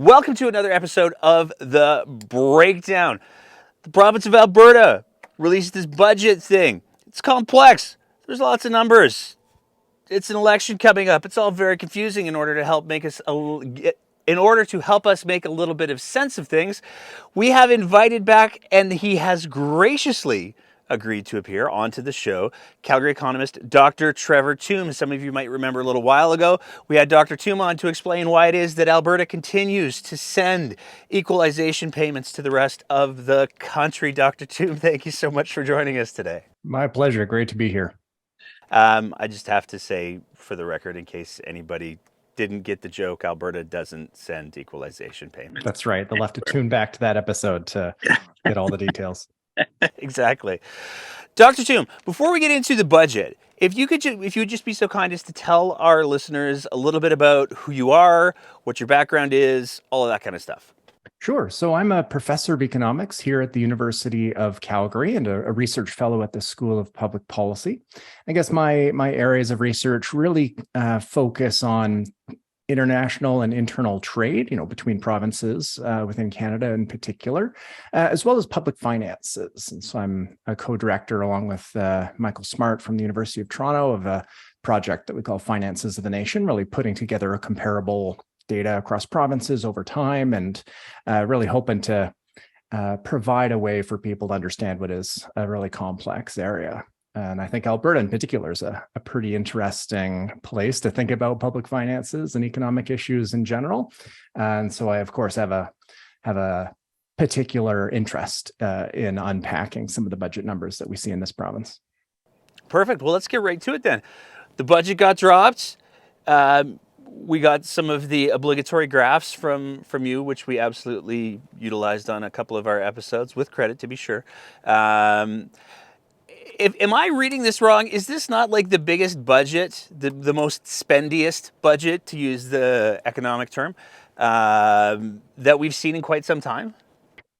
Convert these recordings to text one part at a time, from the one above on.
Welcome to another episode of The Breakdown. The province of Alberta released this budget thing. It's complex. There's lots of numbers. It's an election coming up. It's all very confusing. In order to help us make a little bit of sense of things, we have invited back, and he has graciously agreed to appear onto the show, Calgary economist Dr. Trevor Tombe. Some of you might remember a little while ago, we had Dr. Tombe on to explain why it is that Alberta continues to send equalization payments to the rest of the country. Dr. Tombe, thank you so much for joining us today. My pleasure. Great to be here. I just have to say, for the record, in case anybody didn't get the joke, Alberta doesn't send equalization payments. That's right. They'll have to tune back to that episode to get all the details. Exactly. Dr. Tombe, before we get into the budget, if you would just be so kind as to tell our listeners a little bit about who you are, what your background is, all of that kind of stuff. Sure. So I'm a professor of economics here at the University of Calgary and a research fellow at the School of Public Policy. I guess my areas of research really focus on international and internal trade, between provinces within Canada in particular, as well as public finances. And so I'm a co-director along with Michael Smart from the University of Toronto of a project that we call Finances of the Nation, really putting together a comparable data across provinces over time and really hoping to provide a way for people to understand what is a really complex area. And I think Alberta in particular is a pretty interesting place to think about public finances and economic issues in general. And so I, of course, have a particular interest in unpacking some of the budget numbers that we see in this province. Perfect. Well, let's get right to it then. The budget got dropped. We got some of the obligatory graphs from you, which we absolutely utilized on a couple of our episodes, with credit to be sure. Am I reading this wrong? Is this not like the biggest budget, the most spendiest budget, to use the economic term, that we've seen in quite some time?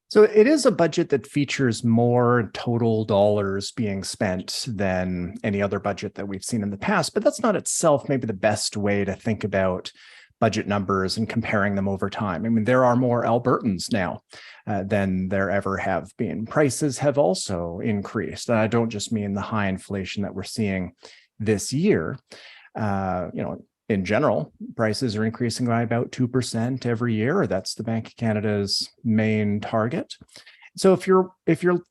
So it is a budget that features more total dollars being spent than any other budget that we've seen in the past, but that's not itself maybe the best way to think about budget numbers and comparing them over time. I mean, there are more Albertans now than there ever have been. Prices have also increased. And I don't just mean the high inflation that we're seeing this year. In general, prices are increasing by about 2% every year. That's the Bank of Canada's main target. So if you're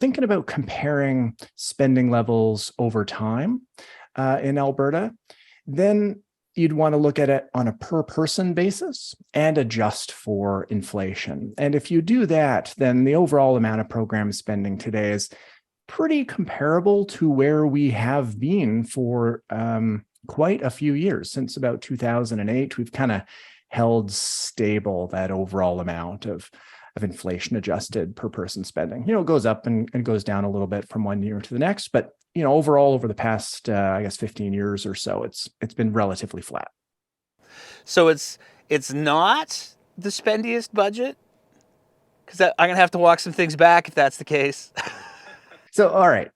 thinking about comparing spending levels over time in Alberta, then you'd want to look at it on a per person basis and adjust for inflation. And if you do that, then the overall amount of program spending today is pretty comparable to where we have been for quite a few years. Since about 2008, we've kind of held stable that overall amount of inflation adjusted per person spending. It goes up and goes down a little bit from one year to the next, but overall over the past, 15 years or so, it's been relatively flat. So it's not the spendiest budget? Because I'm going to have to walk some things back if that's the case. So, all right.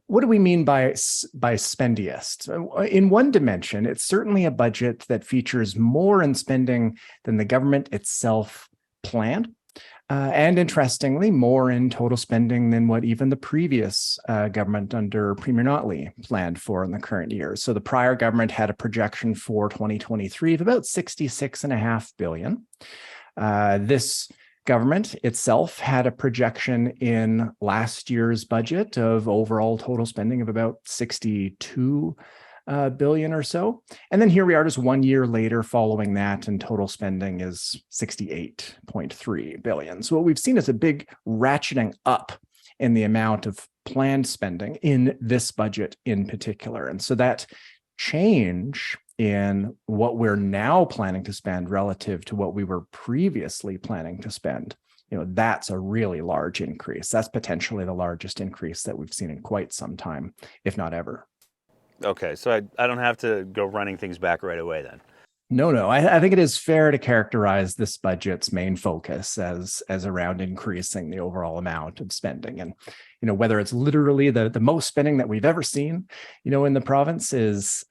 What do we mean by spendiest? In one dimension, it's certainly a budget that features more in spending than the government itself planned. And interestingly, more in total spending than what even the previous government under Premier Notley planned for in the current year. So the prior government had a projection for 2023 of about $66.5 billion. This government itself had a projection in last year's budget of overall total spending of about $62 billion or so. And then here we are just 1 year later following that, and total spending is $68.3 billion. So what we've seen is a big ratcheting up in the amount of planned spending in this budget in particular. And so that change in what we're now planning to spend relative to what we were previously planning to spend, that's a really large increase. That's potentially the largest increase that we've seen in quite some time, if not ever. Okay, so I don't have to go running things back right away then. No. I think it is fair to characterize this budget's main focus as around increasing the overall amount of spending. And, whether it's literally the most spending that we've ever seen, in the province is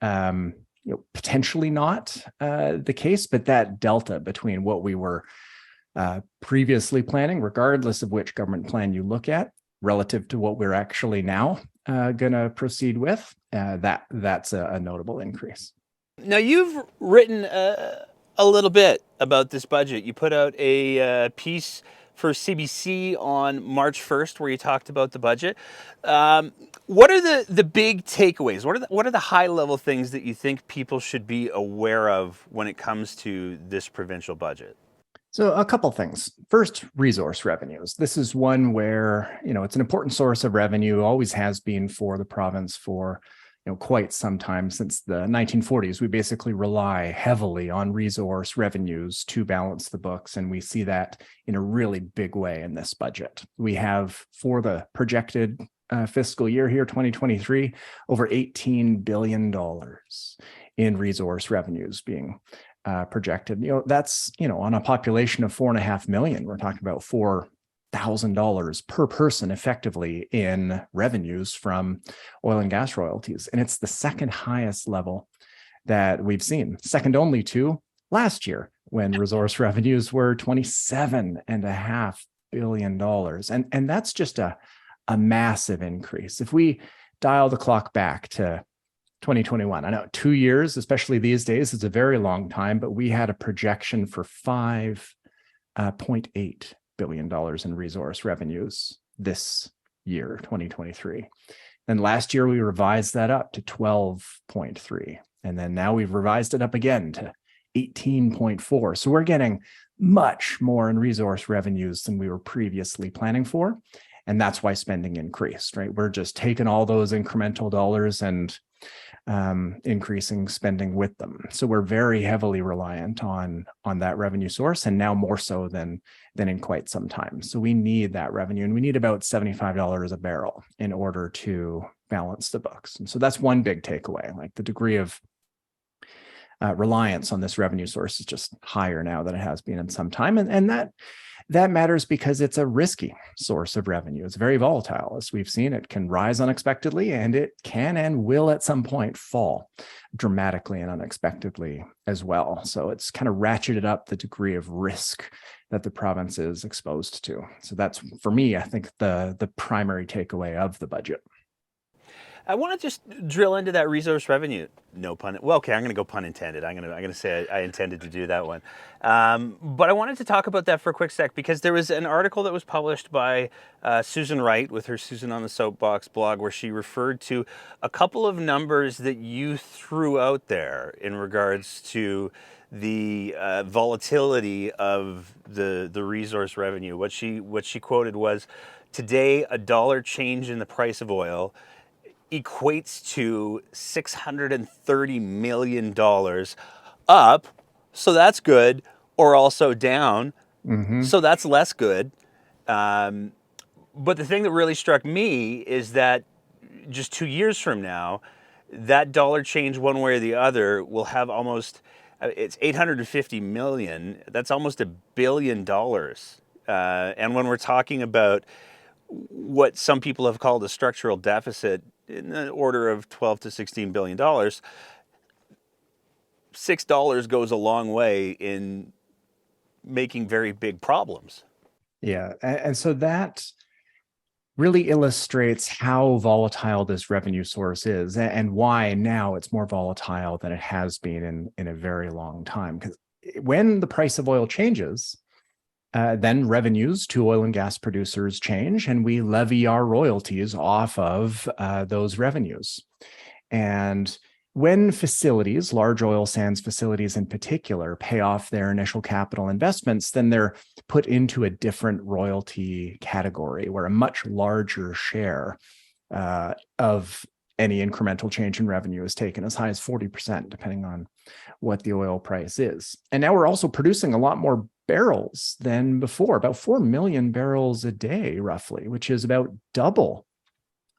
potentially not the case, but that delta between what we were previously planning, regardless of which government plan you look at, relative to what we're actually now going to proceed with, that's a notable increase. Now, you've written a little bit about this budget. You put out a piece for CBC on March 1st where you talked about the budget. What are the big takeaways? What are the high level things that you think people should be aware of when it comes to this provincial budget? So a couple things. First, resource revenues. This is one where, it's an important source of revenue, always has been for the province for, quite some time. Since the 1940s. We basically rely heavily on resource revenues to balance the books, and we see that in a really big way in this budget. We have, for the projected fiscal year here, 2023, over $18 billion in resource revenues being projected. That's, on a population of 4.5 million, we're talking about $4,000 per person effectively in revenues from oil and gas royalties. And it's the second highest level that we've seen, second only to last year when resource revenues were $27.5 billion. And that's just a massive increase. If we dial the clock back to 2021, I know 2 years, especially these days, is a very long time, but we had a projection for $5.8 billion in resource revenues this year, 2023. Then last year, we revised that up to 12.3. And then now we've revised it up again to 18.4. So we're getting much more in resource revenues than we were previously planning for. And that's why spending increased, right? We're just taking all those incremental dollars and increasing spending with them. So we're very heavily reliant on that revenue source, and now more so than in quite some time. So we need that revenue, and we need about $75 a barrel in order to balance the books. And so that's one big takeaway. Like, the degree of reliance on this revenue source is just higher now than it has been in some time, and that matters because it's a risky source of revenue. It's very volatile. As we've seen, it can rise unexpectedly, and it can and will at some point fall dramatically and unexpectedly as well. So it's kind of ratcheted up the degree of risk that the province is exposed to. So that's, for me, I think the primary takeaway of the budget. I want to just drill into that resource revenue. No pun. Well, okay, I'm going to go pun intended. I'm going to say I intended to do that one. But I wanted to talk about that for a quick sec, because there was an article that was published by Susan Wright with her Susan on the Soapbox blog, where she referred to a couple of numbers that you threw out there in regards to the volatility of the resource revenue. What she quoted was, today a dollar change in the price of oil equates to $630 million up, so that's good, or also down, so that's less good. But the thing that really struck me is that just 2 years from now, that dollar change one way or the other will have almost, it's 850 million, that's almost $1 billion. And when we're talking about what some people have called a structural deficit in the order of $12 to $16 billion, $6 goes a long way in making very big problems. Yeah. And so that really illustrates how volatile this revenue source is, and why now it's more volatile than it has been in a very long time. Because when the price of oil changes, then revenues to oil and gas producers change, and we levy our royalties off of those revenues. And when facilities, large oil sands facilities in particular, pay off their initial capital investments, then they're put into a different royalty category, where a much larger share of any incremental change in revenue is taken, as high as 40%, depending on what the oil price is. And now we're also producing a lot more barrels than before, about 4 million barrels a day, roughly, which is about double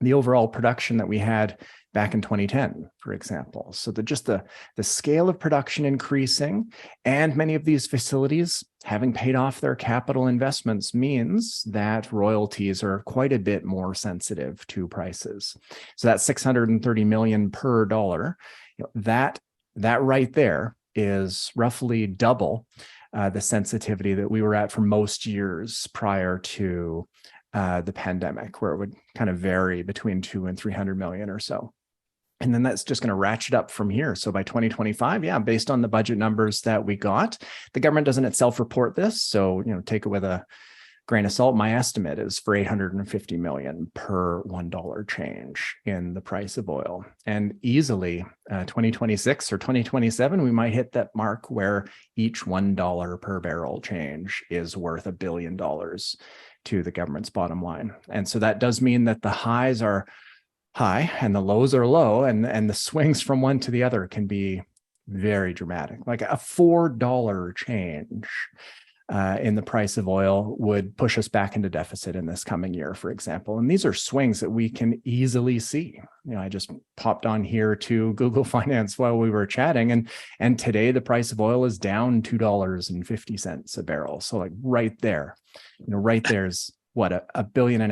the overall production that we had back in 2010, for example. So the scale of production increasing, and many of these facilities having paid off their capital investments, means that royalties are quite a bit more sensitive to prices. So that 630 million per dollar, that right there is roughly double the sensitivity that we were at for most years prior to the pandemic, where it would kind of vary between 2 and 300 million or so. And then that's just going to ratchet up from here. So by 2025, yeah, based on the budget numbers that we got, the government doesn't itself report this. So, take it with a grain of salt. My estimate is for 850 million per $1 change in the price of oil. And easily 2026 or 2027, we might hit that mark where each $1 per barrel change is worth $1 billion to the government's bottom line. And so that does mean that the highs are high and the lows are low, and the swings from one to the other can be very dramatic. Like a $4 change in the price of oil would push us back into deficit in this coming year, for example. And these are swings that we can easily see. I just popped on here to Google Finance while we were chatting, and today the price of oil is down $2.50 a barrel. So like right there, right there's what, $1.5 billion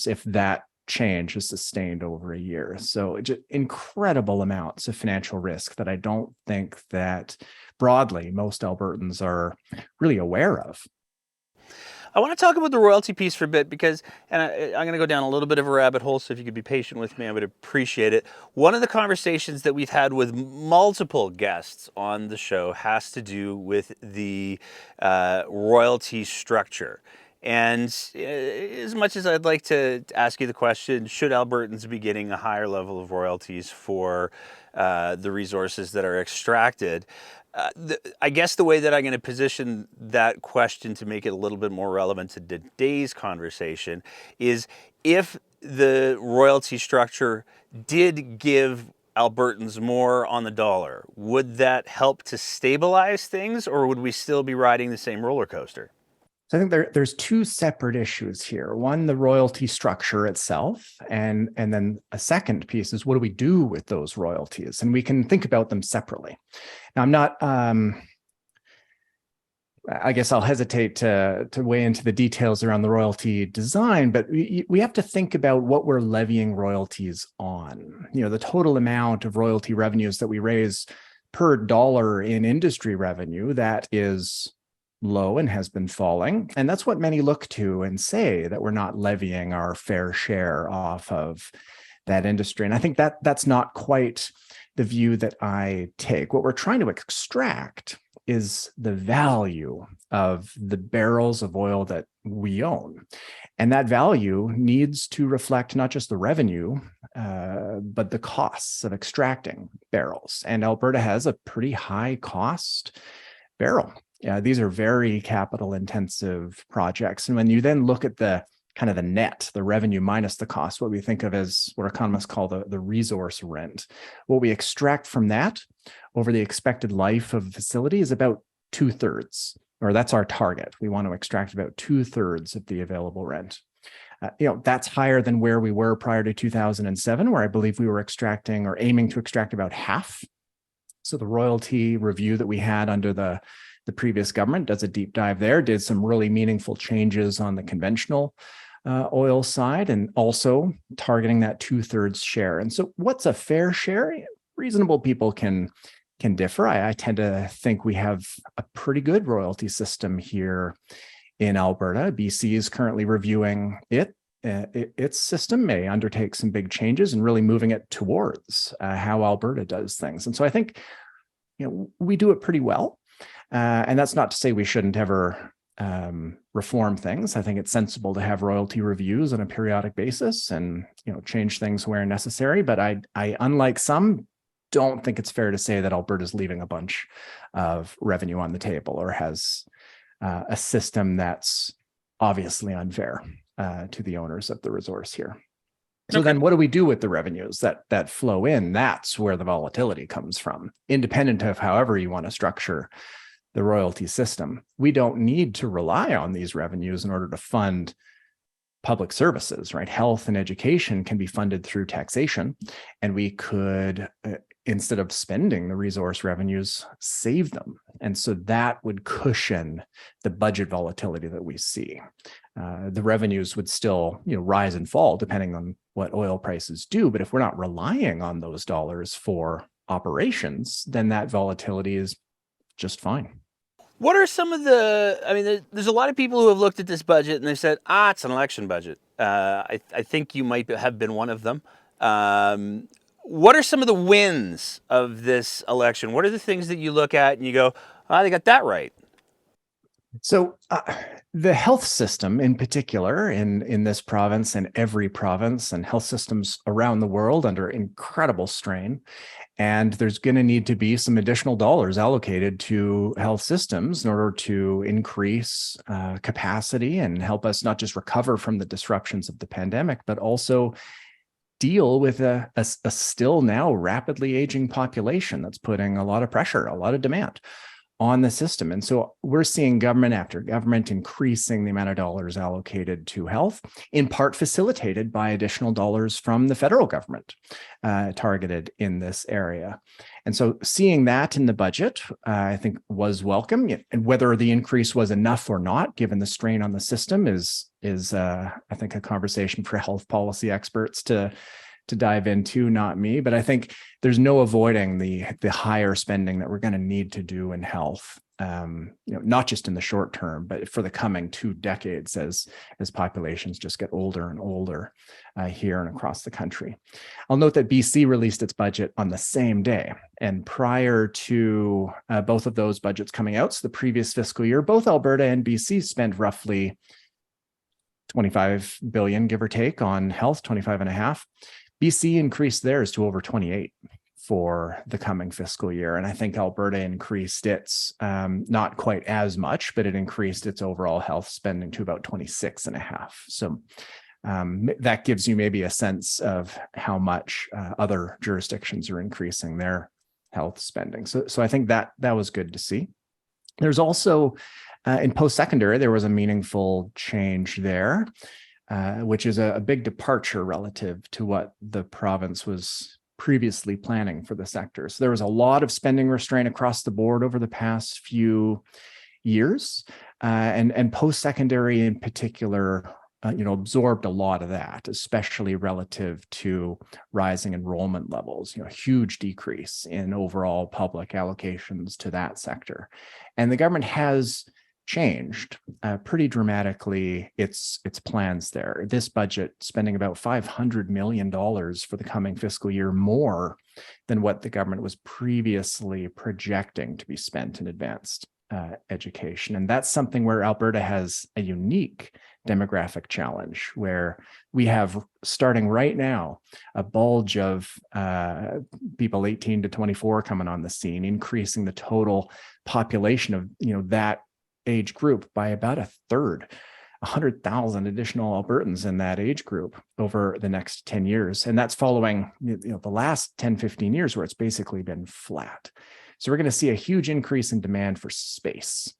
if that change is sustained over a year. So just incredible amounts of financial risk that I don't think that broadly most Albertans are really aware of. I want to talk about the royalty piece for a bit because, and I'm going to go down a little bit of a rabbit hole, so if you could be patient with me, I would appreciate it. One of the conversations that we've had with multiple guests on the show has to do with the royalty structure. And as much as I'd like to ask you the question, should Albertans be getting a higher level of royalties for the resources that are extracted? I guess the way that I'm going to position that question to make it a little bit more relevant to today's conversation is, if the royalty structure did give Albertans more on the dollar, would that help to stabilize things, or would we still be riding the same roller coaster? So I think there's two separate issues here. One, the royalty structure itself, and then a second piece is, what do we do with those royalties? And we can think about them separately. Now, I'm not, I guess I'll hesitate to weigh into the details around the royalty design, but we have to think about what we're levying royalties on. The total amount of royalty revenues that we raise per dollar in industry revenue, that is low and has been falling. And that's what many look to and say that we're not levying our fair share off of that industry. And I think that that's not quite the view that I take. What we're trying to extract is the value of the barrels of oil that we own. And that value needs to reflect not just the revenue, but the costs of extracting barrels. And Alberta has a pretty high cost barrel. These are very capital intensive projects. And when you then look at the kind of the net, the revenue minus the cost, what we think of as what economists call the resource rent, what we extract from that over the expected life of a facility is about 2/3, or that's our target. We want to extract about 2/3 of the available rent. That's higher than where we were prior to 2007, where I believe we were extracting or aiming to extract about half. So the royalty review that we had under the previous government does a deep dive there, did some really meaningful changes on the conventional oil side, and also targeting that 2/3 share. And so what's a fair share? Reasonable people can differ. I tend to think we have a pretty good royalty system here in Alberta. BC is currently reviewing its system, may undertake some big changes and really moving it towards how Alberta does things. And so I think we do it pretty well. And that's not to say we shouldn't ever reform things. I think it's sensible to have royalty reviews on a periodic basis and change things where necessary. But I unlike some, don't think it's fair to say that Alberta is leaving a bunch of revenue on the table or has a system that's obviously unfair to the owners of the resource here. So then what do we do with the revenues that flow in? That's where the volatility comes from, independent of however you want to structure the royalty system. We don't need to rely on these revenues in order to fund public services, right? Health and education can be funded through taxation, and we could, instead of spending the resource revenues, save them. And so that would cushion the budget volatility that we see. The revenues would still, rise and fall depending on what oil prices do. But if we're not relying on those dollars for operations, then that volatility is just fine. What are some of the? I mean, there's a lot of people who have looked at this budget and they said, it's an election budget. I think you might have been one of them. Um, what are some of the wins of this election? What are the things that you look at and you go, they got that right? So the health system in particular in this province and every province and health systems around the world under incredible strain. And there's going to need to be some additional dollars allocated to health systems in order to increase capacity and help us not just recover from the disruptions of the pandemic, but also deal with a still now rapidly aging population that's putting a lot of pressure, a lot of demand on the system. And so we're seeing government after government increasing the amount of dollars allocated to health, in part facilitated by additional dollars from the federal government targeted in this area. And so seeing that in the budget, I think was welcome. And whether the increase was enough or not, given the strain on the system, is I think a conversation for health policy experts to dive into, not me. But I think there's no avoiding the higher spending that we're going to need to do in health, not just in the short term, but for the coming 2 decades as populations just get older and older here and across the country. I'll note that BC released its budget on the same day. And prior to both of those budgets coming out, so the previous fiscal year, both Alberta and BC spent roughly 25 billion, give or take, on health, 25 and a half. BC increased theirs to over 28 for the coming fiscal year. And I think Alberta increased its, not quite as much, but it increased its overall health spending to about 26 and a half. So that gives you maybe a sense of how much other jurisdictions are increasing their health spending. So I think that was good to see. There's also, in post-secondary, there was a meaningful change there. Which is a big departure relative to what the province was previously planning for the sector. So there was a lot of spending restraint across the board over the past few years, and post-secondary in particular, absorbed a lot of that, especially relative to rising enrollment levels. A huge decrease in overall public allocations to that sector, and the government has changed pretty dramatically its plans there. This budget spending about $500 million for the coming fiscal year, more than what the government was previously projecting to be spent in advanced education. And that's something where Alberta has a unique demographic challenge, where we have, starting right now, a bulge of people 18 to 24 coming on the scene, increasing the total population of that age group by about a third, 100,000 additional Albertans in that age group over the next 10 years. And that's following the last 10, 15 years where it's basically been flat. So we're going to see a huge increase in demand for space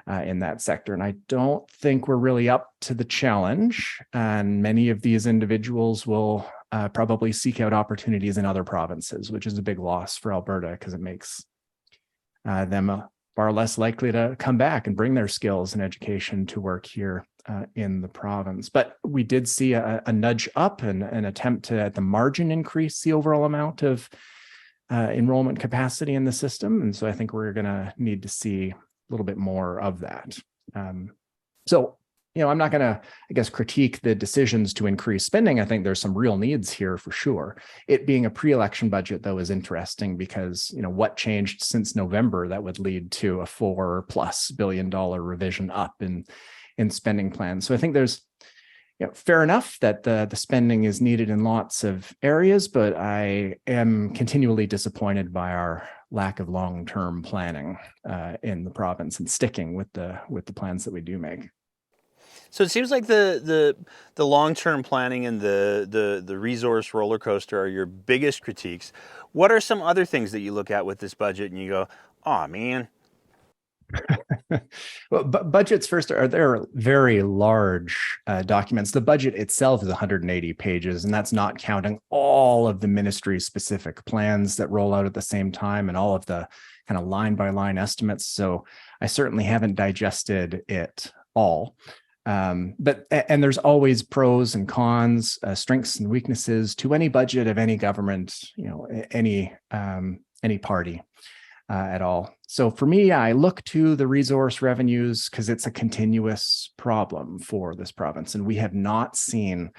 in that sector. And I don't think we're really up to the challenge. And many of these individuals will probably seek out opportunities in other provinces, which is a big loss for Alberta because it makes them far less likely to come back and bring their skills and education to work here in the province. But we did see a nudge up and an attempt to, at the margin, increase the overall amount of enrollment capacity in the system. And so I think we're going to need to see a little bit more of that. I'm not going to, critique the decisions to increase spending. I think there's some real needs here for sure. It being a pre-election budget, though, is interesting because, what changed since November that would lead to a $4+ billion revision up in spending plans. So I think there's, fair enough that the spending is needed in lots of areas, but I am continually disappointed by our lack of long-term planning in the province and sticking with the plans that we do make. So it seems like the long-term planning and the resource roller coaster are your biggest critiques. What are some other things that you look at with this budget and you go, "Oh man"? Well, budgets first they're very large documents. The budget itself is 180 pages, and that's not counting all of the ministry-specific plans that roll out at the same time and all of the kind of line-by-line estimates. So I certainly haven't digested it all. But there's always pros and cons, strengths and weaknesses to any budget of any government, any party. at all. So for me, I look to the resource revenues because it's a continuous problem for this province. And we have not seen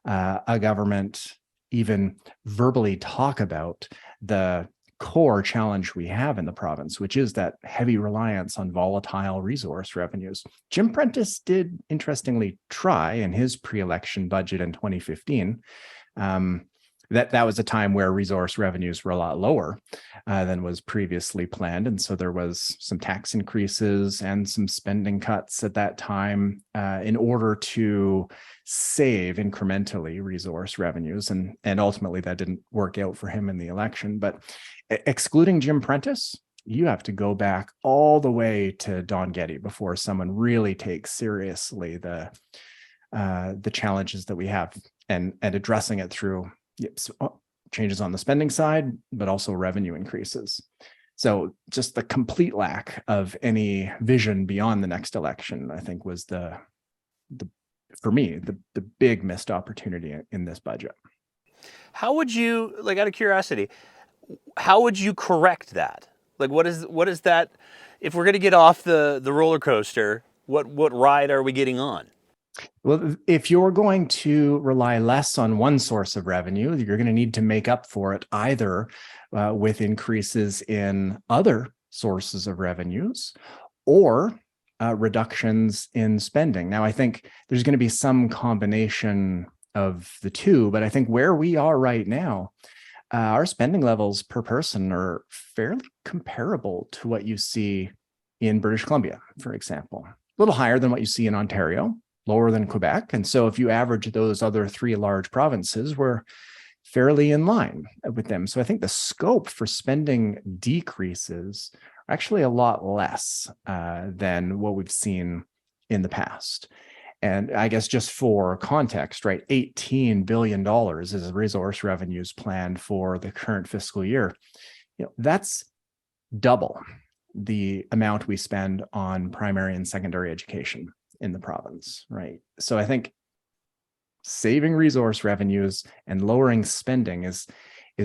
a government even verbally talk about the core challenge we have in the province, which is that heavy reliance on volatile resource revenues. Jim Prentice did interestingly try in his pre-election budget in 2015. That was a time where resource revenues were a lot lower than was previously planned. And so there was some tax increases and some spending cuts at that time in order to save incrementally resource revenues. And ultimately that didn't work out for him in the election. But excluding Jim Prentice, you have to go back all the way to Don Getty before someone really takes seriously the challenges that we have and addressing it through changes on the spending side, but also revenue increases. So just the complete lack of any vision beyond the next election, I think, was for me, the big missed opportunity in this budget. How would you, like, out of curiosity, how would you correct that? Like, what is that? If we're going to get off the roller coaster, what ride are we getting on? Well, if you're going to rely less on one source of revenue, you're going to need to make up for it either with increases in other sources of revenues or reductions in spending. Now, I think there's going to be some combination of the two, but I think where we are right now, our spending levels per person are fairly comparable to what you see in British Columbia, for example. A little higher than what you see in Ontario, lower than Quebec. And so if you average those other three large provinces, we're fairly in line with them. So I think the scope for spending decreases are actually a lot less than what we've seen in the past. And I guess just for context, right, $18 billion is resource revenues planned for the current fiscal year. That's double the amount we spend on primary and secondary education in the province, right? So I think saving resource revenues and lowering spending is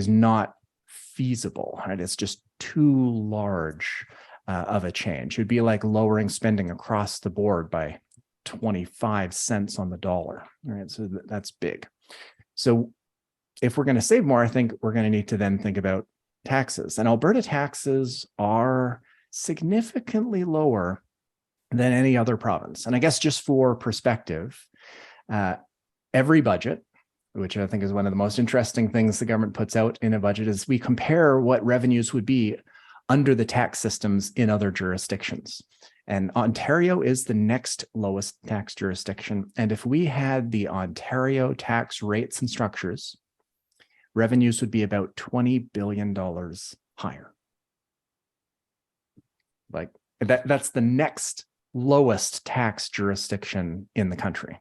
not feasible, right? It's just too large of a change. It'd be like lowering spending across the board by 25 cents on the dollar, right? So that's big. So if we're going to save more, I think we're going to need to then think about taxes. And Alberta taxes are significantly lower than any other province. And I guess just for perspective, every budget, which I think is one of the most interesting things the government puts out in a budget, is we compare what revenues would be under the tax systems in other jurisdictions. And Ontario is the next lowest tax jurisdiction. And if we had the Ontario tax rates and structures, revenues would be about $20 billion higher. Like that's the next lowest tax jurisdiction in the country.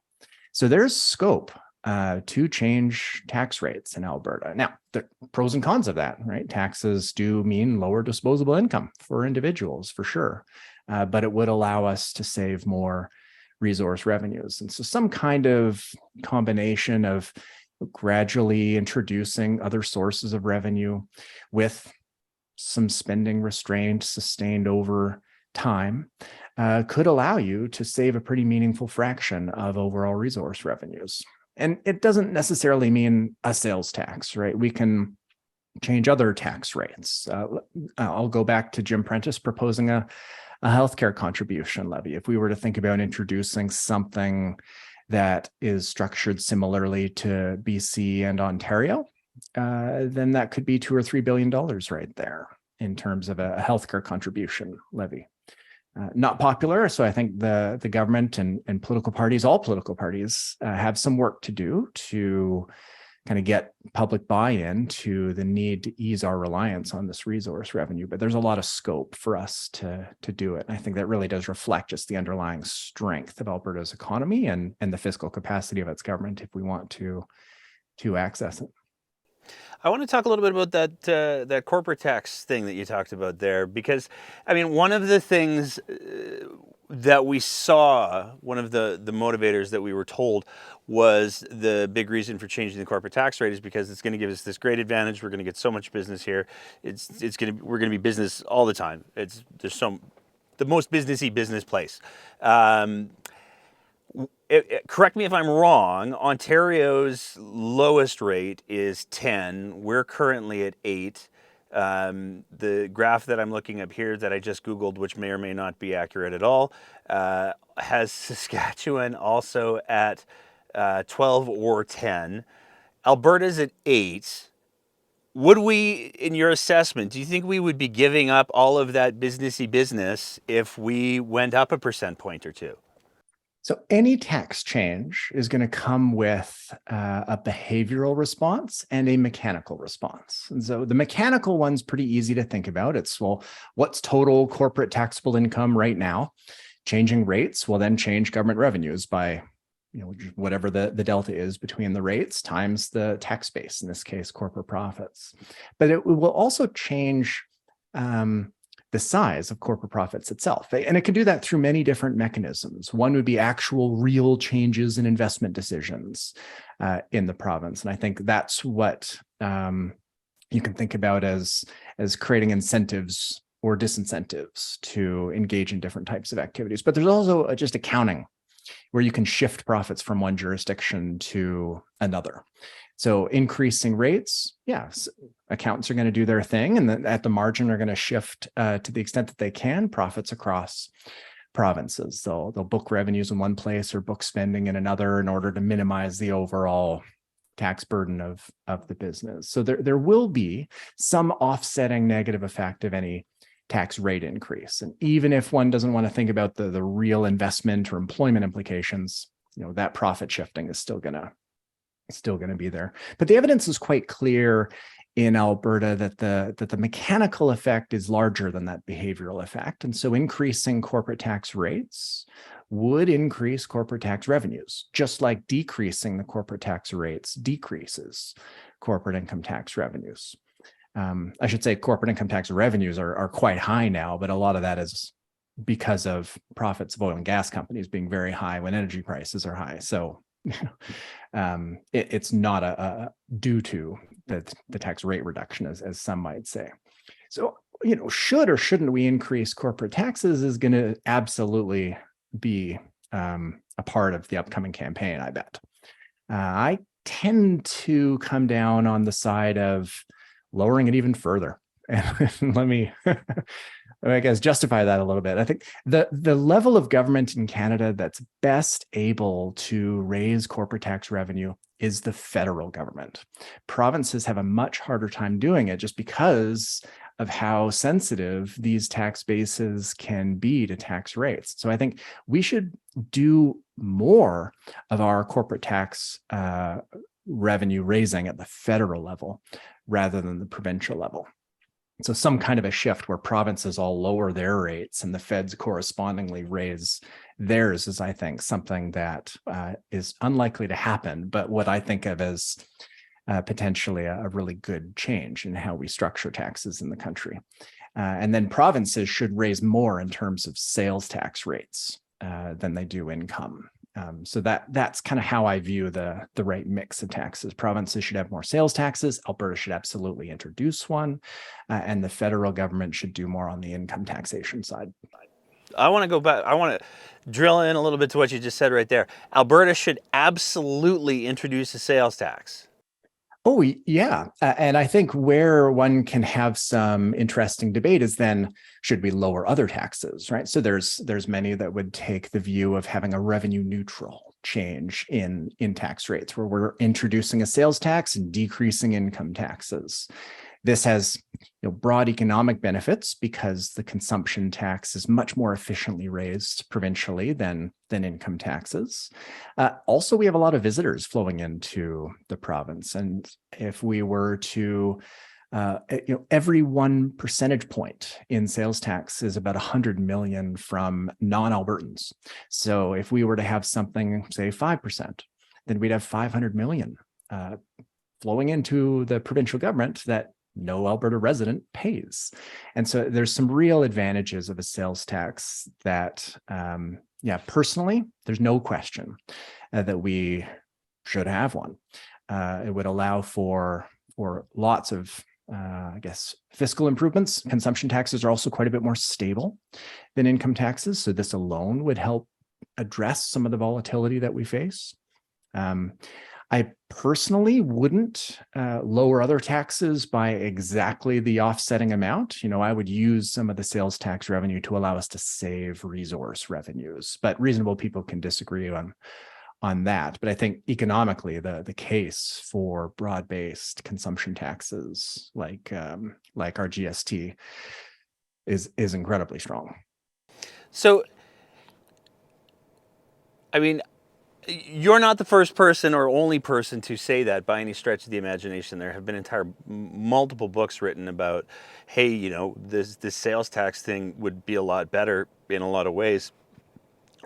So there's scope to change tax rates in Alberta. Now, the pros and cons of that, right? Taxes do mean lower disposable income for individuals, for sure, but it would allow us to save more resource revenues. And so some kind of combination of gradually introducing other sources of revenue with some spending restraint sustained over time could allow you to save a pretty meaningful fraction of overall resource revenues. And it doesn't necessarily mean a sales tax, right? We can change other tax rates. I'll go back to Jim Prentice proposing a healthcare contribution levy. If we were to think about introducing something that is structured similarly to BC and Ontario, then that could be $2 or $3 billion right there in terms of a healthcare contribution levy. Not popular, so I think the government and political parties, all political parties, have some work to do to kind of get public buy-in to the need to ease our reliance on this resource revenue. But there's a lot of scope for us to do it. And I think that really does reflect just the underlying strength of Alberta's economy and the fiscal capacity of its government if we want to access it. I want to talk a little bit about that corporate tax thing that you talked about there, because, I mean, one of the things that we saw, one of the motivators that we were told, was the big reason for changing the corporate tax rate, is because it's going to give us this great advantage. We're going to get so much business here. We're going to be business all the time. There's the most businessy business place. Um, Correct me if I'm wrong. Ontario's lowest rate is 10. We're currently at 8. The graph that I'm looking up here that I just Googled, which may or may not be accurate at all, has Saskatchewan also at 12 or 10. Alberta's at 8. Would we, in your assessment, do you think we would be giving up all of that businessy business if we went up a percent point or two? So any tax change is going to come with a behavioral response and a mechanical response. And so the mechanical one's pretty easy to think about. It's, well, what's total corporate taxable income right now? Changing rates will then change government revenues by, whatever the delta is between the rates times the tax base, in this case, corporate profits. But it will also change the size of corporate profits itself. And it can do that through many different mechanisms. One would be actual real changes in investment decisions in the province. And I think that's what you can think about as creating incentives or disincentives to engage in different types of activities. But there's also just accounting, where you can shift profits from one jurisdiction to another. So increasing rates, yes, accountants are going to do their thing, and then at the margin are going to shift to the extent that they can profits across provinces. They'll book revenues in one place or book spending in another in order to minimize the overall tax burden of the business. So there will be some offsetting negative effect of any tax rate increase. And even if one doesn't want to think about the real investment or employment implications, that profit shifting is still going to be there. But the evidence is quite clear in Alberta that the mechanical effect is larger than that behavioral effect. And so increasing corporate tax rates would increase corporate tax revenues, just like decreasing the corporate tax rates decreases corporate income tax revenues. I should say corporate income tax revenues are quite high now, but a lot of that is because of profits of oil and gas companies being very high when energy prices are high. So it's not due to the tax rate reduction, as some might say. So, should or shouldn't we increase corporate taxes is going to absolutely be a part of the upcoming campaign, I bet. I tend to come down on the side of lowering it even further. And let me, I guess, justify that a little bit. I think the level of government in Canada that's best able to raise corporate tax revenue is the federal government. Provinces have a much harder time doing it just because of how sensitive these tax bases can be to tax rates. So I think we should do more of our corporate tax revenue raising at the federal level rather than the provincial level. So some kind of a shift where provinces all lower their rates and the feds correspondingly raise theirs is, I think, something that is unlikely to happen, but what I think of as potentially a really good change in how we structure taxes in the country. And then provinces should raise more in terms of sales tax rates than they do income. So that's kind of how I view the right mix of taxes. Provinces should have more sales taxes. Alberta should absolutely introduce one. And the federal government should do more on the income taxation side. I want to go back. I want to drill in a little bit to what you just said right there. Alberta should absolutely introduce a sales tax. Oh, yeah. And I think where one can have some interesting debate is then, should we lower other taxes, right? So there's many that would take the view of having a revenue neutral change in tax rates, where we're introducing a sales tax and decreasing income taxes. This has broad economic benefits because the consumption tax is much more efficiently raised provincially than income taxes. Also, we have a lot of visitors flowing into the province. And if we were to, every 1 percentage point in sales tax is about 100 million from non-Albertans. So if we were to have something, say 5%, then we'd have 500 million flowing into the provincial government that no Alberta resident pays. And so there's some real advantages of a sales tax that, personally, there's no question that we should have one. It would allow for lots of, I guess, fiscal improvements. Consumption taxes are also quite a bit more stable than income taxes. So this alone would help address some of the volatility that we face. I personally wouldn't lower other taxes by exactly the offsetting amount. I would use some of the sales tax revenue to allow us to save resource revenues, but reasonable people can disagree on that. But I think economically, the case for broad-based consumption taxes like our GST is incredibly strong. So, I mean, you're not the first person or only person to say that by any stretch of the imagination. There have been multiple books written about, hey, this sales tax thing would be a lot better in a lot of ways.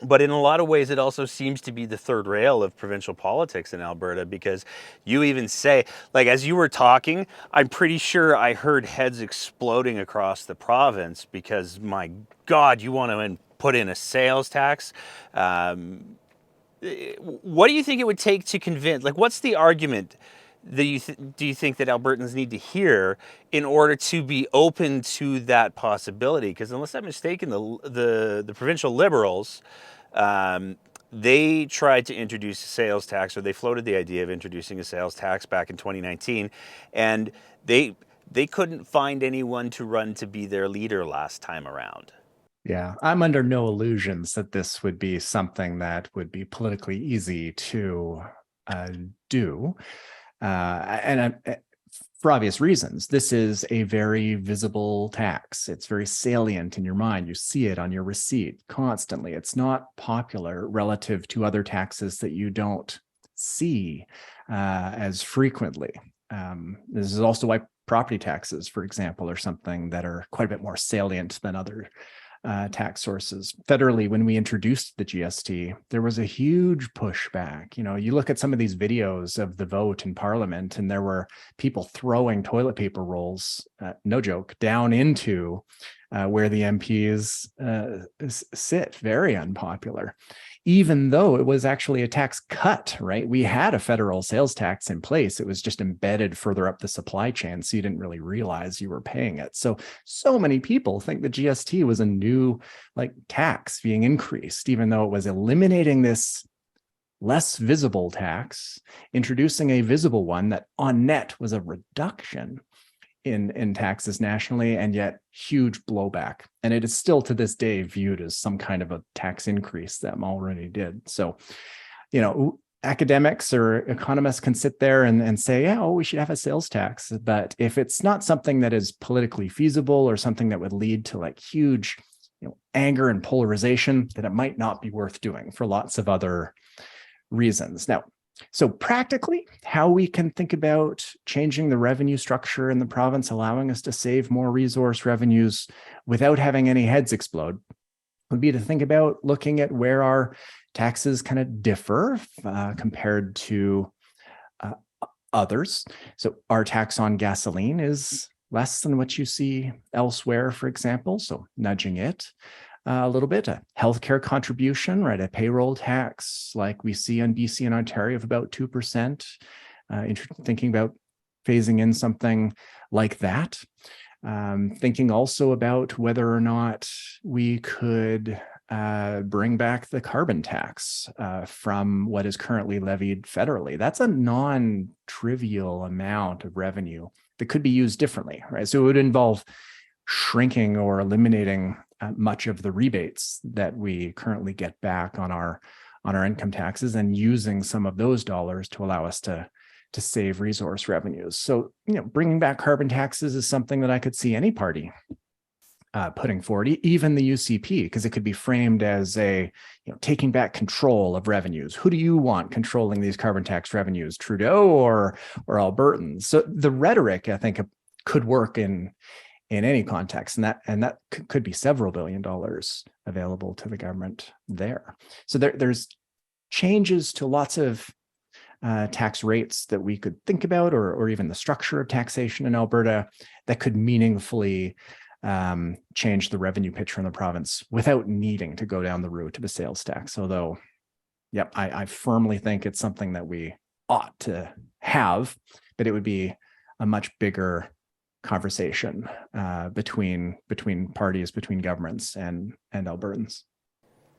But in a lot of ways, it also seems to be the third rail of provincial politics in Alberta, because you even say, like, as you were talking, I'm pretty sure I heard heads exploding across the province because, my God, you want to put in a sales tax? What do you think it would take to convince, like, what's the argument that do you think that Albertans need to hear in order to be open to that possibility? Because unless I'm mistaken, the provincial Liberals, they tried to introduce a sales tax, or they floated the idea of introducing a sales tax back in 2019, and they couldn't find anyone to run to be their leader last time around. Yeah, I'm under no illusions that this would be something that would be politically easy to do. And for obvious reasons, this is a very visible tax. It's very salient in your mind. You see it on your receipt constantly. It's not popular relative to other taxes that you don't see as frequently. This is also why property taxes, for example, are something that are quite a bit more salient than other tax sources. Federally, when we introduced the GST, there was a huge pushback. You look at some of these videos of the vote in Parliament, and there were people throwing toilet paper rolls, no joke, down into where the MPs sit. Very unpopular, even though it was actually a tax cut, right? We had a federal sales tax in place. It was just embedded further up the supply chain, so you didn't really realize you were paying it. So many people think the GST was a new tax being increased, even though it was eliminating this less visible tax, introducing a visible one that on net was a reduction in taxes nationally, and yet huge blowback. And it is still to this day viewed as some kind of a tax increase that already did. So, academics or economists can sit there and say, yeah, we should have a sales tax. But if it's not something that is politically feasible or something that would lead to huge anger and polarization, then it might not be worth doing for lots of other reasons. Now, so practically, how we can think about changing the revenue structure in the province, allowing us to save more resource revenues without having any heads explode, would be to think about looking at where our taxes kind of differ compared to others. So our tax on gasoline is less than what you see elsewhere, for example, so nudging it a little bit. A healthcare contribution, right? A payroll tax like we see in BC and Ontario of about 2%. Thinking about phasing in something like that. Thinking also about whether or not we could bring back the carbon tax from what is currently levied federally. That's a non-trivial amount of revenue that could be used differently, right? So it would involve shrinking or eliminating much of the rebates that we currently get back on our income taxes, and using some of those dollars to allow us to save resource revenues. So, bringing back carbon taxes is something that I could see any party putting forward, even the UCP, because it could be framed as taking back control of revenues. Who do you want controlling these carbon tax revenues, Trudeau or Albertans? So the rhetoric, I think, could work in any context, and that could be several $billion available to the government there. So there's changes to lots of tax rates that we could think about, or even the structure of taxation in Alberta that could meaningfully change the revenue picture in the province without needing to go down the route of a sales tax. Although, yep, I firmly think it's something that we ought to have, but it would be a much bigger conversation between parties, between governments and Albertans.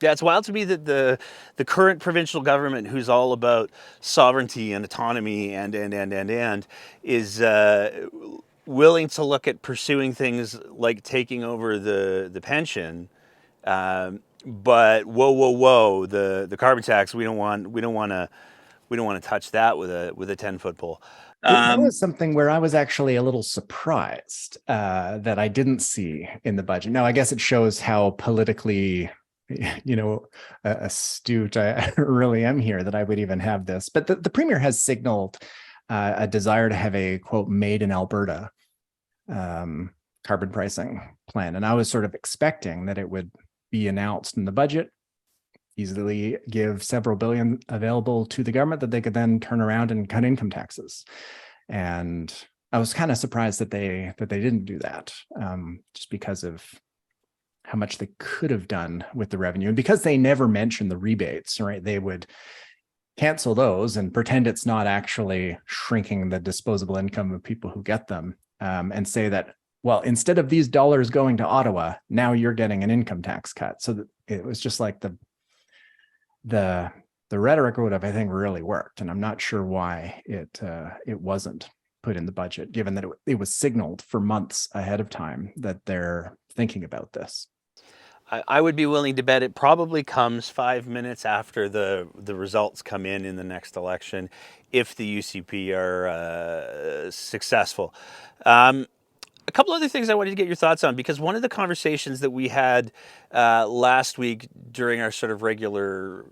Yeah, it's wild to me that the current provincial government, who's all about sovereignty and autonomy and is willing to look at pursuing things like taking over the pension. But whoa, the carbon tax, we don't want to touch that with a 10-foot pole. That was something where I was actually a little surprised that I didn't see in the budget. Now, I guess it shows how politically, astute I really am here that I would even have this. But the premier has signaled a desire to have a quote made in Alberta carbon pricing plan, and I was sort of expecting that it would be announced in the budget, easily give several billion available to the government that they could then turn around and cut income taxes. And I was kind of surprised that they didn't do that, just because of how much they could have done with the revenue. And because they never mentioned the rebates, right? They would cancel those and pretend it's not actually shrinking the disposable income of people who get them, and say that, well, instead of these dollars going to Ottawa, now you're getting an income tax cut. So it was just like the rhetoric would have, I think, really worked, and I'm not sure why it wasn't put in the budget, given that it was signaled for months ahead of time that they're thinking about this. I would be willing to bet it probably comes 5 minutes after the results come in the next election, if the UCP are successful. A couple other things I wanted to get your thoughts on, because one of the conversations that we had last week during our sort of regular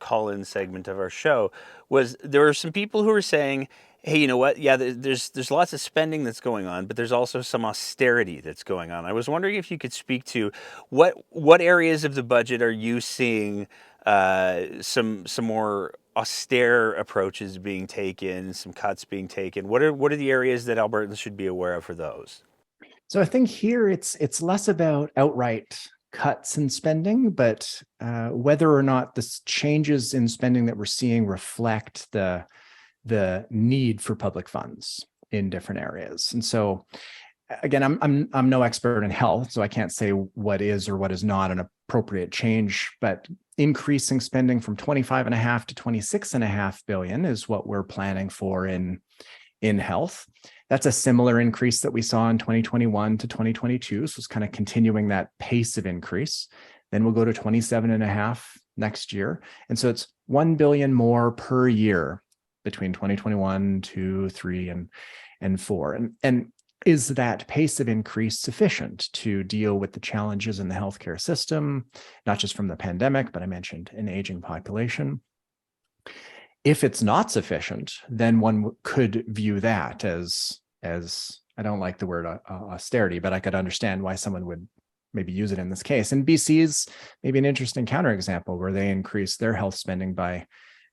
call-in segment of our show was there were some people who were saying, hey, you know what? Yeah, there's lots of spending that's going on, but there's also some austerity that's going on. I was wondering if you could speak to what areas of the budget are you seeing some more austere approaches being taken, some cuts being taken. What are the areas that Albertans should be aware of for those? So I think here it's less about outright cuts in spending, but whether or not the changes in spending that we're seeing reflect the need for public funds in different areas. And so again, I'm no expert in health, so I can't say what is or what is not an appropriate change, but increasing spending from 25.5 to 26.5 billion is what we're planning for in health. That's a similar increase that we saw in 2021 to 2022. So it's kind of continuing that pace of increase. Then we'll go to 27.5 next year. And so it's 1 billion more per year between 2021, 2, 3, and 4. And is that pace of increase sufficient to deal with the challenges in the healthcare system, not just from the pandemic, but I mentioned an aging population? If it's not sufficient, then one could view that as I don't like the word austerity, but I could understand why someone would maybe use it in this case. And BC is maybe an interesting counterexample where they increased their health spending by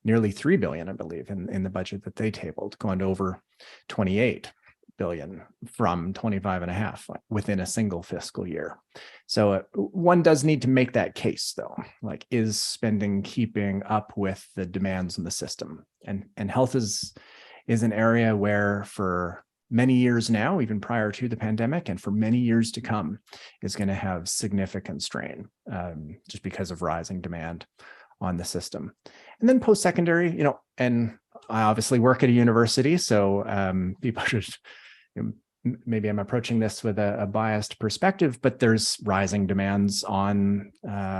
nearly 3 billion, I believe, in the budget that they tabled, going to over 28 billion from 25.5 within a single fiscal year. So one does need to make that case, though. Like, is spending keeping up with the demands in the system? And health is an area where for many years now, even prior to the pandemic, and for many years to come, is going to have significant strain, just because of rising demand on the system. And then post-secondary, and I obviously work at a university, so people should, maybe I'm approaching this with a biased perspective, but there's rising demands on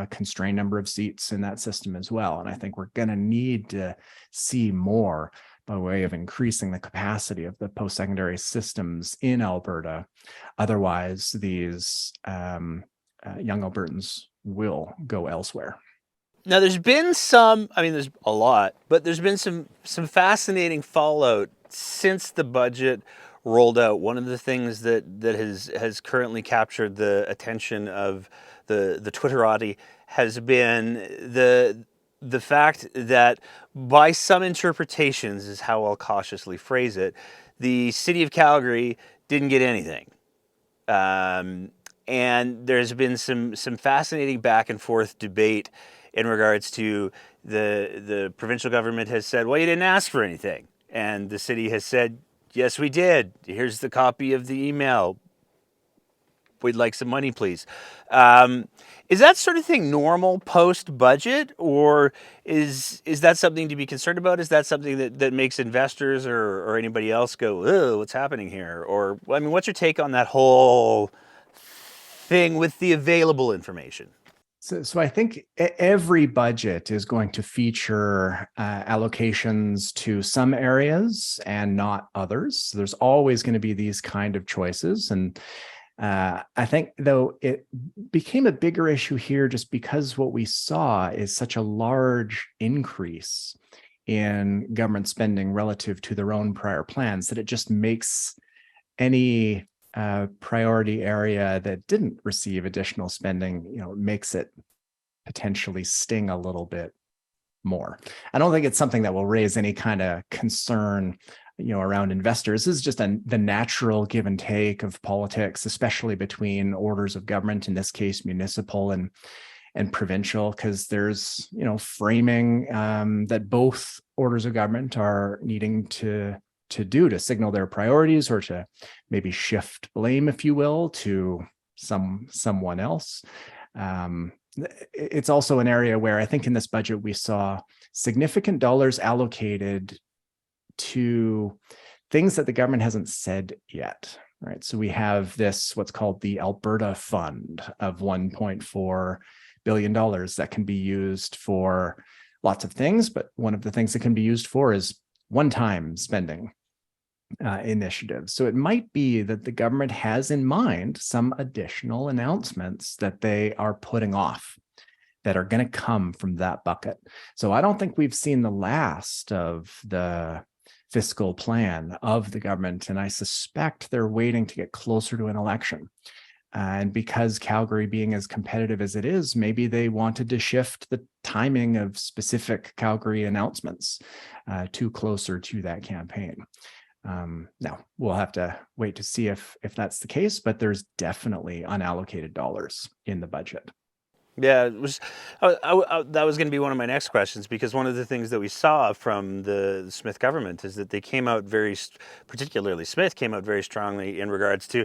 constrained number of seats in that system as well. And I think we're going to need to see more by way of increasing the capacity of the post-secondary systems in Alberta. Otherwise, these young Albertans will go elsewhere. Now, there's been there's a lot, but there's been some fascinating fallout since the budget rolled out. One of the things that has currently captured the attention of the Twitterati has been the fact that, by some interpretations, is how I'll cautiously phrase it, the city of Calgary didn't get anything. And there's been some fascinating back and forth debate in regards to the provincial government has said, well, you didn't ask for anything. And the city has said, yes, we did. Here's the copy of the email. We'd like some money, please. Um, is that sort of thing normal post budget, or is that something to be concerned about? Is that something that makes investors or anybody else go, oh, what's happening here? Or, I mean, what's your take on that whole thing with the available information? So I think every budget is going to feature allocations to some areas and not others. So there's always going to be these kind of choices. And I think, though, it became a bigger issue here just because what we saw is such a large increase in government spending relative to their own prior plans that it just makes any priority area that didn't receive additional spending, makes it potentially sting a little bit more. I don't think it's something that will raise any kind of concern, around investors. This is just the natural give and take of politics, especially between orders of government, in this case, municipal and provincial, because there's, framing that both orders of government are needing to do to signal their priorities or to maybe shift blame, if you will, to someone else. It's also an area where I think in this budget we saw significant dollars allocated to things that the government hasn't said yet, right? So we have what's called the Alberta Fund of $1.4 billion that can be used for lots of things, but one of the things that can be used for is one-time spending initiatives. So it might be that the government has in mind some additional announcements that they are putting off that are going to come from that bucket. So I don't think we've seen the last of the fiscal plan of the government, and I suspect they're waiting to get closer to an election. And because Calgary being as competitive as it is, maybe they wanted to shift the timing of specific Calgary announcements to closer to that campaign. Now, we'll have to wait to see if that's the case, but there's definitely unallocated dollars in the budget. Yeah, it was. That was going to be one of my next questions, because one of the things that we saw from the Smith government is that they came out particularly Smith came out very strongly in regards to,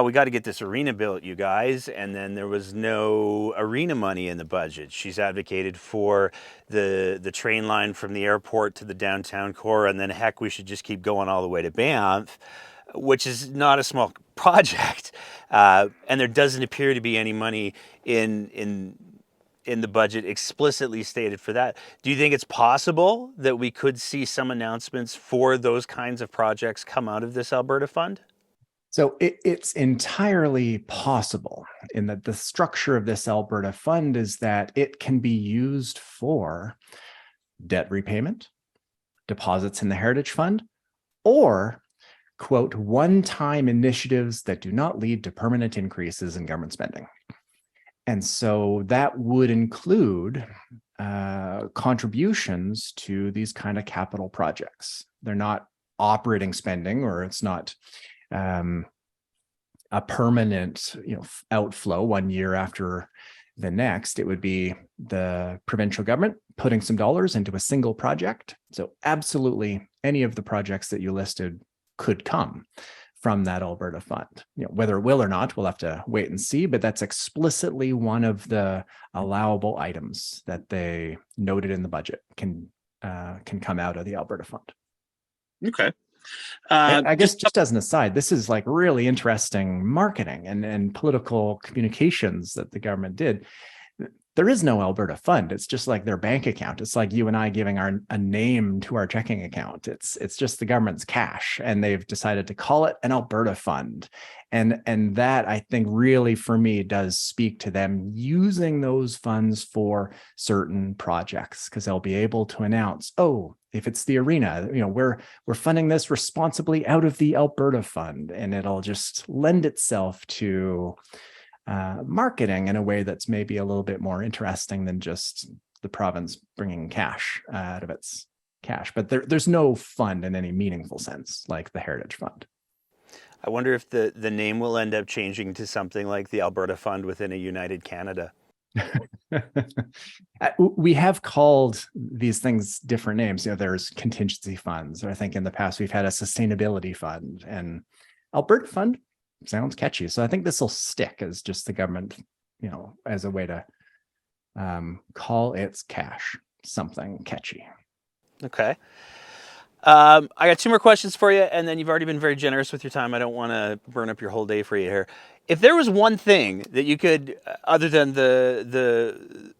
we got to get this arena built, you guys, and then there was no arena money in the budget. She's advocated for the train line from the airport to the downtown core, and then heck, we should just keep going all the way to Banff, which is not a small project, and there doesn't appear to be any money in the budget explicitly stated for that. Do you think it's possible that we could see some announcements for those kinds of projects come out of this Alberta Fund? So it's entirely possible in that the structure of this Alberta Fund is that it can be used for debt repayment, deposits in the Heritage Fund, or quote, one-time initiatives that do not lead to permanent increases in government spending. And so that would include contributions to these kind of capital projects. They're not operating spending, or it's not a permanent outflow 1 year after the next. It would be the provincial government putting some dollars into a single project. So absolutely any of the projects that you listed could come from that Alberta Fund. Whether it will or not, we'll have to wait and see, but that's explicitly one of the allowable items that they noted in the budget can come out of the Alberta Fund. Okay. I guess just as an aside, this is like really interesting marketing and political communications that the government did. There is no Alberta Fund. It's just like their bank account. It's like you and I giving a name to our checking account. It's just the government's cash, and they've decided to call it an Alberta Fund. And that, I think, really for me does speak to them using those funds for certain projects, because they'll be able to announce, oh, if it's the arena, we're funding this responsibly out of the Alberta Fund, and it'll just lend itself to marketing in a way that's maybe a little bit more interesting than just the province bringing cash out of its cash. But there's no fund in any meaningful sense like the Heritage Fund. I wonder if the name will end up changing to something like the Alberta Fund within a United Canada. We have called these things different names. There's contingency funds. I think in the past we've had a sustainability fund, and Alberta Fund sounds catchy. So I think this will stick as just the government, as a way to call its cash something catchy. Okay. I got two more questions for you, and then you've already been very generous with your time. I don't want to burn up your whole day for you here. If there was one thing that you could, other than the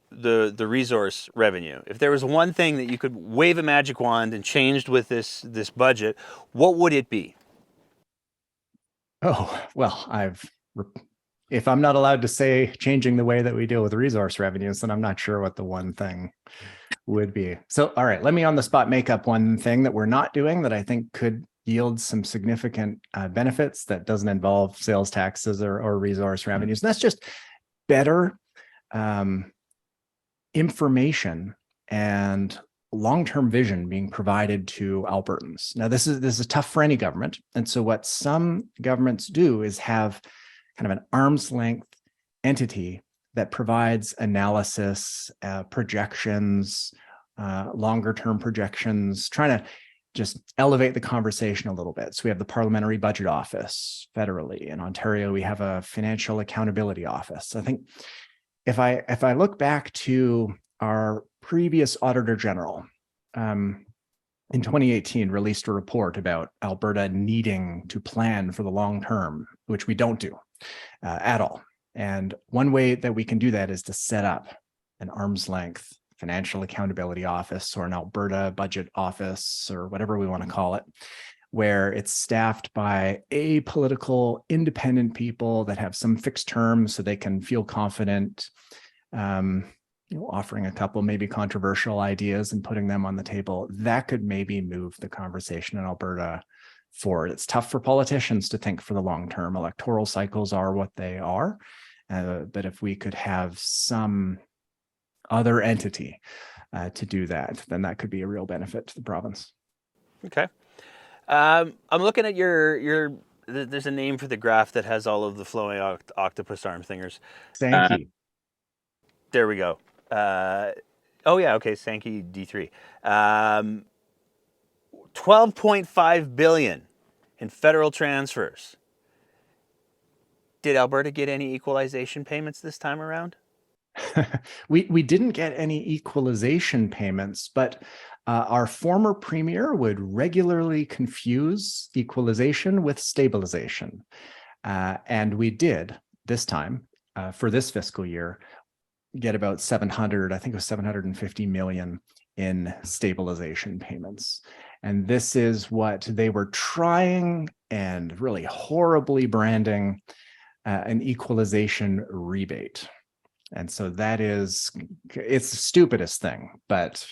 resource revenue, if there was one thing that you could wave a magic wand and changed with this budget, what would it be? Oh, well, if I'm not allowed to say changing the way that we deal with resource revenues, then I'm not sure what the one thing would be. So, all right, let me on the spot make up one thing that we're not doing that I think could yield some significant benefits that doesn't involve sales taxes or resource revenues. And that's just better information and long-term vision being provided to Albertans. Now, this is tough for any government. And so what some governments do is have kind of an arm's length entity that provides analysis, projections, longer term projections, trying to just elevate the conversation a little bit. So we have the Parliamentary Budget Office federally. In Ontario, we have a Financial Accountability Office. I think if I look back to our previous Auditor General, in 2018 released a report about Alberta needing to plan for the long term, which we don't do at all. And one way that we can do that is to set up an arm's length financial accountability office or an Alberta budget office or whatever we want to call it, where it's staffed by apolitical, independent people that have some fixed terms so they can feel confident, offering a couple maybe controversial ideas and putting them on the table. That could maybe move the conversation in Alberta forward. It's tough for politicians to think for the long term. Electoral cycles are what they are. But if we could have some other entity to do that, then that could be a real benefit to the province. Okay. I'm looking at your there's a name for the graph that has all of the flowing octopus arm thingers. Sankey. There we go. Oh yeah, okay, Sankey D3. 12.5 billion in federal transfers. Did Alberta get any equalization payments this time around? We didn't get any equalization payments, but our former premier would regularly confuse equalization with stabilization. And we did this time, for this fiscal year, get about 700, I think it was 750 million in stabilization payments. And this is what they were trying and really horribly branding an equalization rebate. And so it's the stupidest thing, but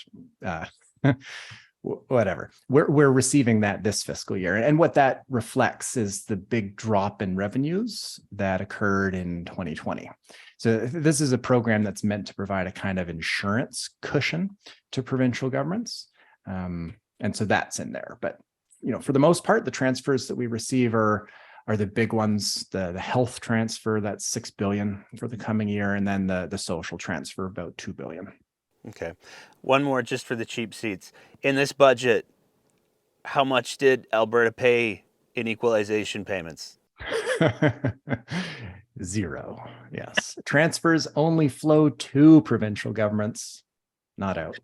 whatever. We're receiving that this fiscal year. And what that reflects is the big drop in revenues that occurred in 2020. So this is a program that's meant to provide a kind of insurance cushion to provincial governments. And so that's in there. But, for the most part, the transfers that we receive are the big ones. The health transfer, that's 6 billion for the coming year, and then the social transfer, about 2 billion. Okay. One more just for the cheap seats. In this budget, how much did Alberta pay in equalization payments? Zero. Yes. Transfers only flow to provincial governments, not out.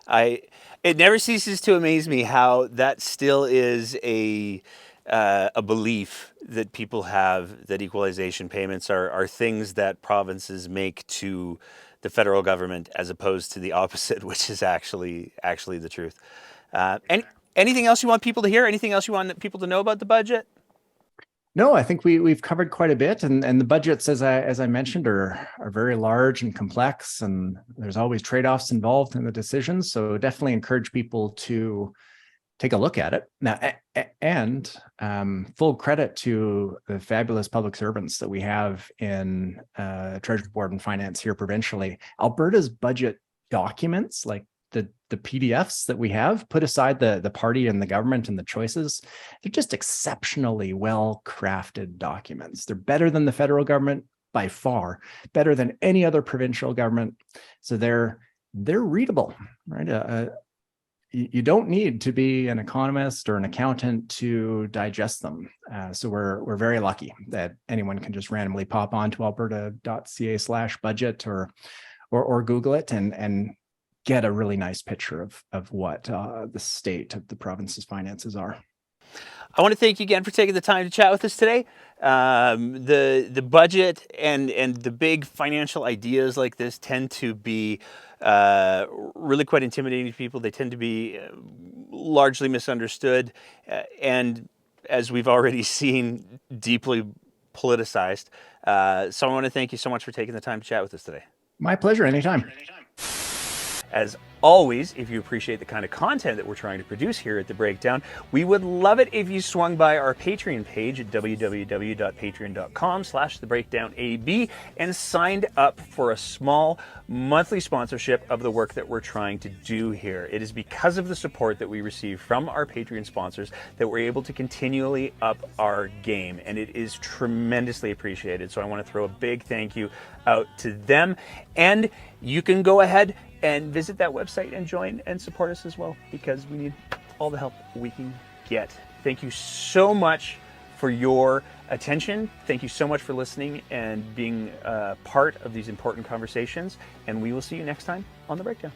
It never ceases to amaze me how that still is a belief that people have, that equalization payments are things that provinces make to the federal government as opposed to the opposite, which is actually the truth. Anything else you want people to hear? Anything else you want people to know about the budget? No, I think we've covered quite a bit, and the budgets, as I mentioned, are very large and complex, and there's always trade-offs involved in the decisions. So definitely encourage people to take a look at it now, and full credit to the fabulous public servants that we have in Treasury Board and Finance here provincially. Alberta's budget documents, like the PDFs that we have, put aside the party and the government and the choices, they're just exceptionally well crafted documents. They're better than the federal government by far, better than any other provincial government. So they're readable, right? You don't need to be an economist or an accountant to digest them. So we're very lucky that anyone can just randomly pop on to alberta.ca/budget or Google it and get a really nice picture of what the state of the province's finances are. I want to thank you again for taking the time to chat with us today. The budget and the big financial ideas like this tend to be really quite intimidating to people. They tend to be largely misunderstood, and as we've already seen, deeply politicized. So I want to thank you so much for taking the time to chat with us today. My pleasure, anytime. As always, if you appreciate the kind of content that we're trying to produce here at The Breakdown, we would love it if you swung by our Patreon page at www.patreon.com/thebreakdownab and signed up for a small monthly sponsorship of the work that we're trying to do here. It is because of the support that we receive from our Patreon sponsors that we're able to continually up our game, and it is tremendously appreciated. So I want to throw a big thank you out to them, and you can go ahead and visit that website and join and support us as well, because we need all the help we can get. Thank you so much for your attention. Thank you so much for listening and being part of these important conversations. And we will see you next time on The Breakdown.